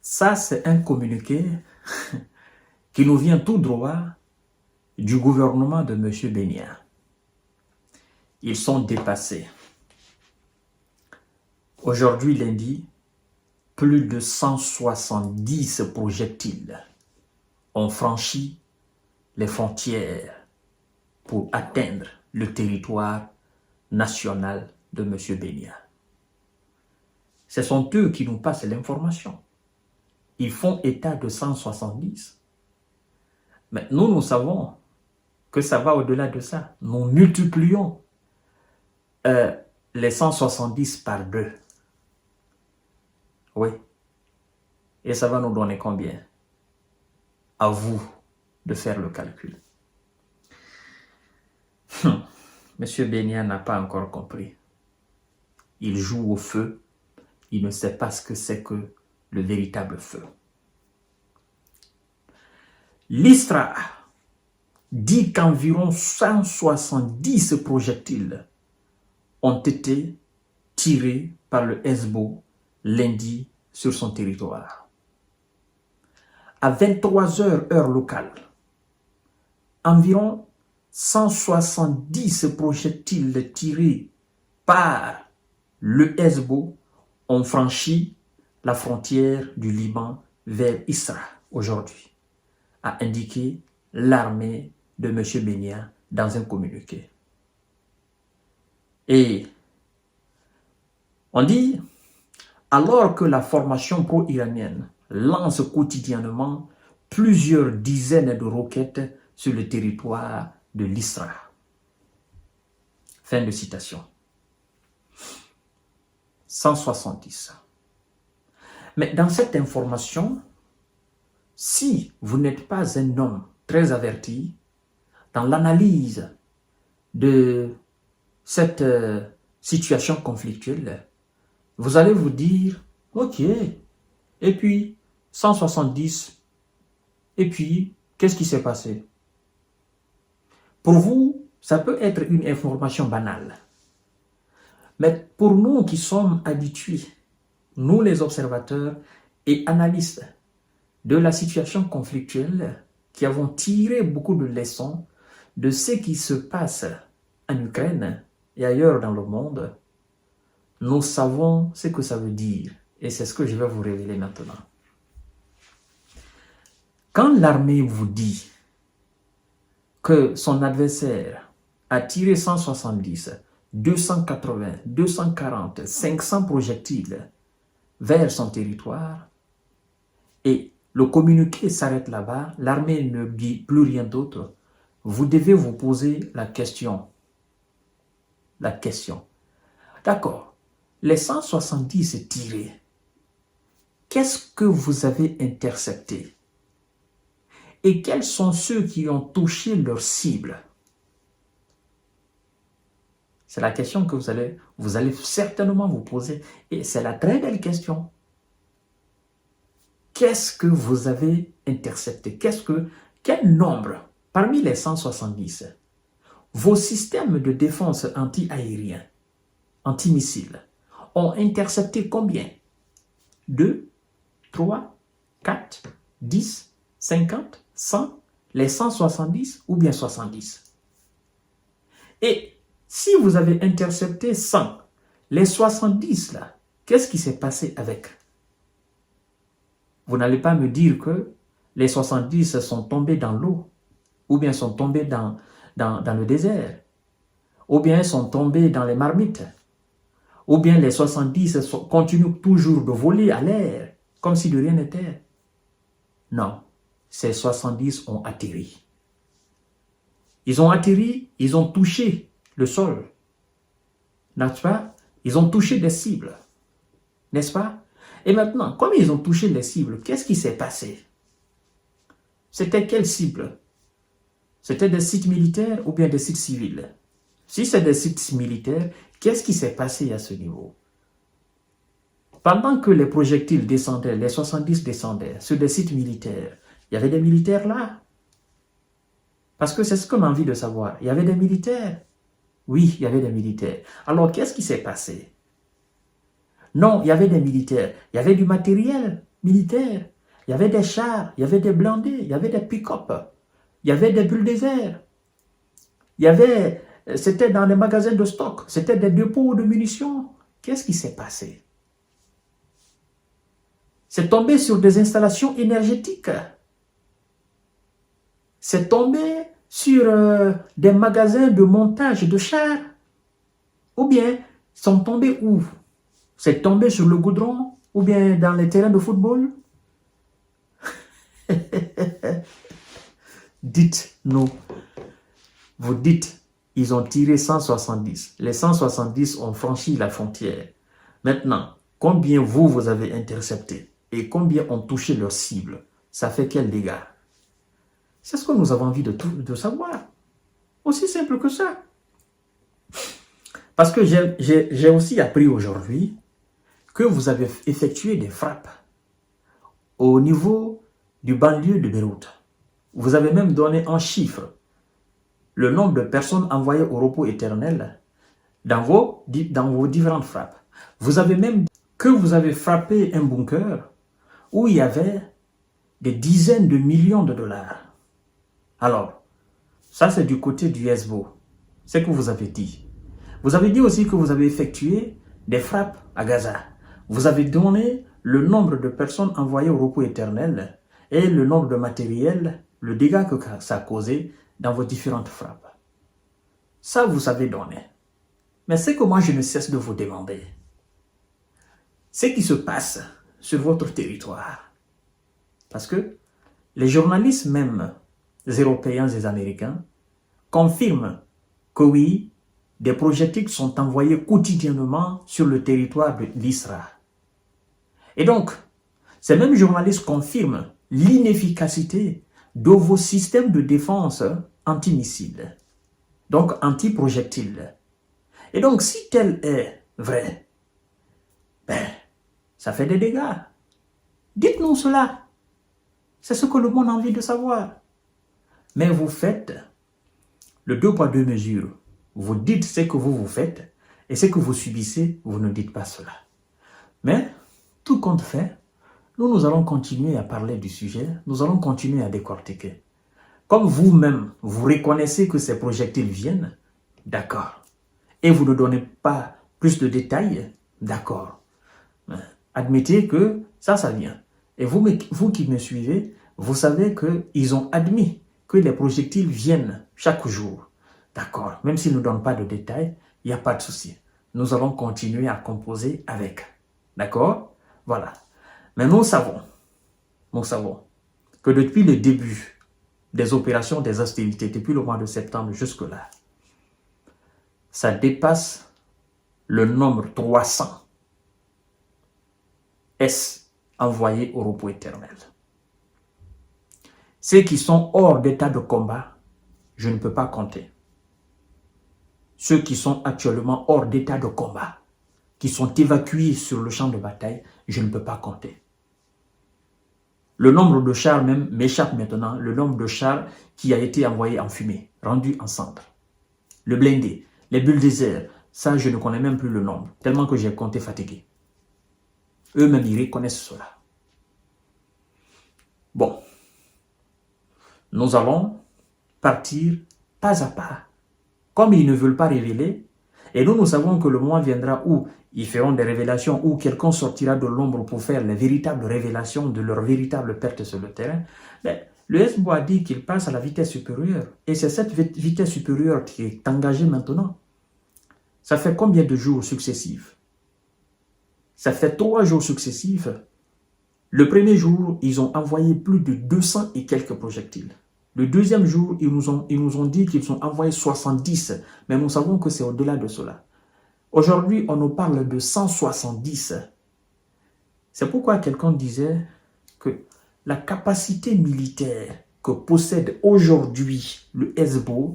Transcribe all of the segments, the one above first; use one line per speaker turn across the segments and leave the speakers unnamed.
Ça, c'est un communiqué qui nous vient tout droit du gouvernement de M. Bénia. Ils sont dépassés. Aujourd'hui, lundi, plus de 170 projectiles ont franchi les frontières pour atteindre le territoire national de M. Bénia. Ce sont eux qui nous passent l'information. Ils font état de 170. Mais nous savons que ça va au-delà de ça. Nous multiplions les 170 par 2. Oui. Et ça va nous donner combien? À vous de faire le calcul. Monsieur Bénia n'a pas encore compris. Il joue au feu. Il ne sait pas ce que c'est que le véritable feu. L'ISRA dit qu'environ 170 projectiles ont été tirés par le Hezbo lundi sur son territoire. À 23h heure locale, environ 170 projectiles tirés par le Hezbo ont franchi la frontière du Liban vers Isra aujourd'hui, a indiqué l'armée de M. Bénia dans un communiqué. Et on dit, alors que la formation pro-iranienne lance quotidiennement plusieurs dizaines de roquettes sur le territoire de l'Isra. Fin de citation. 170. Mais dans cette information, si vous n'êtes pas un homme très averti dans l'analyse de cette situation conflictuelle, vous allez vous dire, ok, et puis 170, et puis qu'est-ce qui s'est passé? Pour vous, ça peut être une information banale. Mais pour nous qui sommes habitués, nous les observateurs et analystes de la situation conflictuelle, qui avons tiré beaucoup de leçons de ce qui se passe en Ukraine et ailleurs dans le monde, nous savons ce que ça veut dire. Et c'est ce que je vais vous révéler maintenant. Quand l'armée vous dit que son adversaire a tiré 170, 280, 240, 500 projectiles vers son territoire, et le communiqué s'arrête là-bas, l'armée ne dit plus rien d'autre, vous devez vous poser la question. La question. D'accord, les 170 tirés, qu'est-ce que vous avez intercepté? Et quels sont ceux qui ont touché leur cible? C'est la question que vous allez certainement vous poser. Et c'est la très belle question. Qu'est-ce que vous avez intercepté? Quel nombre, parmi les 170, vos systèmes de défense anti-aériens, anti-missiles, ont intercepté combien? 2, 3, 4, 10, 50, 100, les 170 ou bien 70? Et si vous avez intercepté 100, les 70 là, qu'est-ce qui s'est passé avec? Vous n'allez pas me dire que les 70 sont tombés dans l'eau, ou bien sont tombés dans le désert, ou bien sont tombés dans les marmites, ou bien les 70 continuent toujours de voler à l'air, comme si de rien n'était. Non, ces 70 ont atterri. Ils ont atterri, ils ont touché le sol, n'est-ce pas? Ils ont touché des cibles, n'est-ce pas? Et maintenant, comme ils ont touché les cibles, qu'est-ce qui s'est passé? C'était quelle cible? C'était des sites militaires ou bien des sites civils? Si c'est des sites militaires, qu'est-ce qui s'est passé à ce niveau? Pendant que les projectiles descendaient, les 70 descendaient sur des sites militaires, il y avait des militaires là? Parce que c'est ce qu'on a envie de savoir. Il y avait des militaires? Oui, il y avait des militaires. Alors, qu'est-ce qui s'est passé? Non, il y avait des militaires. Il y avait du matériel militaires. Il y avait des chars, il y avait des blindés, il y avait des pick-up, il y avait des bulldozers. C'était dans les magasins de stock, c'était des dépôts de munitions. Qu'est-ce qui s'est passé? C'est tombé sur des installations énergétiques. C'est tombé sur des magasins de montage de chars. Ou bien, sont tombés où? C'est tombé sur le goudron? Ou bien dans les terrains de football? Dites-nous. Vous dites, ils ont tiré 170. Les 170 ont franchi la frontière. Maintenant, combien vous avez intercepté et combien ont touché leur cible? Ça fait quel dégât? C'est ce que nous avons envie de savoir. Aussi simple que ça. Parce que j'ai aussi appris aujourd'hui que vous avez effectué des frappes au niveau du banlieue de Beyrouth. Vous avez même donné en chiffres le nombre de personnes envoyées au repos éternel dans vos différentes frappes. Vous avez même dit que vous avez frappé un bunker où il y avait des dizaines de millions de dollars. Alors, ça c'est du côté du Hezbollah. C'est ce que vous avez dit. Vous avez dit aussi que vous avez effectué des frappes à Gaza. Vous avez donné le nombre de personnes envoyées au repos éternel et le nombre de matériel, le dégât que ça a causé dans vos différentes frappes. Ça, vous savez donner. Mais c'est que moi, je ne cesse de vous demander. Ce qui se passe sur votre territoire. Parce que les journalistes même, les Européens et les Américains, confirment que oui, des projectiles sont envoyés quotidiennement sur le territoire de l'Israël. Et donc, ces mêmes journalistes confirment l'inefficacité de vos systèmes de défense antimissiles, donc anti-projectiles. Et donc, si tel est vrai, ça fait des dégâts. Dites-nous cela. C'est ce que le monde a envie de savoir. Mais vous faites le 2 poids 2 mesures. Vous dites ce que vous faites et ce que vous subissez, vous ne dites pas cela. Mais, tout compte fait, nous allons continuer à parler du sujet, nous allons continuer à décortiquer. Comme vous-même, vous reconnaissez que ces projectiles viennent, d'accord. Et vous ne donnez pas plus de détails, d'accord. Admettez que ça vient. Et vous qui me suivez, vous savez qu'ils ont admis que les projectiles viennent chaque jour. D'accord. Même s'ils ne donnent pas de détails, il n'y a pas de souci. Nous allons continuer à composer avec. D'accord? Voilà. Mais nous savons que depuis le début des opérations, des hostilités, depuis le mois de septembre jusque-là, ça dépasse le nombre 300 S envoyés au repos éternel. Ceux qui sont hors d'état de combat, je ne peux pas compter. Ceux qui sont actuellement hors d'état de combat, qui sont évacués sur le champ de bataille, je ne peux pas compter. Le nombre de chars même m'échappe maintenant, le nombre de chars qui a été envoyé en fumée, rendu en cendres. Le blindé, les bulldozers, ça je ne connais même plus le nombre, tellement que j'ai compté fatigué. Eux-mêmes, ils reconnaissent cela. Bon, nous allons partir pas à pas. Comme ils ne veulent pas révéler, et nous savons que le moment viendra où ils feront des révélations, où quelqu'un sortira de l'ombre pour faire les véritables révélations de leur véritable perte sur le terrain, mais le Hezbollah dit qu'il passe à la vitesse supérieure. Et c'est cette vitesse supérieure qui est engagée maintenant. Ça fait combien de jours successifs? Ça fait 3 jours successifs. Le premier jour, ils ont envoyé plus de 200 et quelques projectiles. Le deuxième jour, ils nous ont dit qu'ils ont envoyé 70, mais nous savons que c'est au-delà de cela. Aujourd'hui, on nous parle de 170. C'est pourquoi quelqu'un disait que la capacité militaire que possède aujourd'hui le Hezbollah,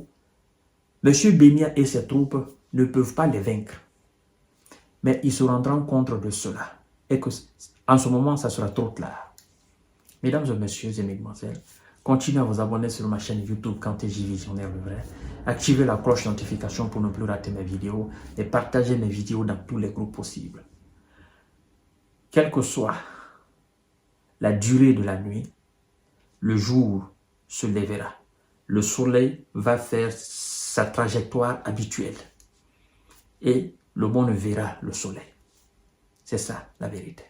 M. Bénia et ses troupes ne peuvent pas les vaincre. Mais ils se rendront compte de cela. Et qu'en ce moment, ça sera trop tard. Mesdames et messieurs et mesdemoiselles, continuez à vous abonner sur ma chaîne YouTube Kanté-J Visionnaire le vrai. Activez la cloche de notification pour ne plus rater mes vidéos et partagez mes vidéos dans tous les groupes possibles. Quel que soit la durée de la nuit, le jour se lèvera. Le soleil va faire sa trajectoire habituelle. Et le monde verra le soleil. C'est ça la vérité.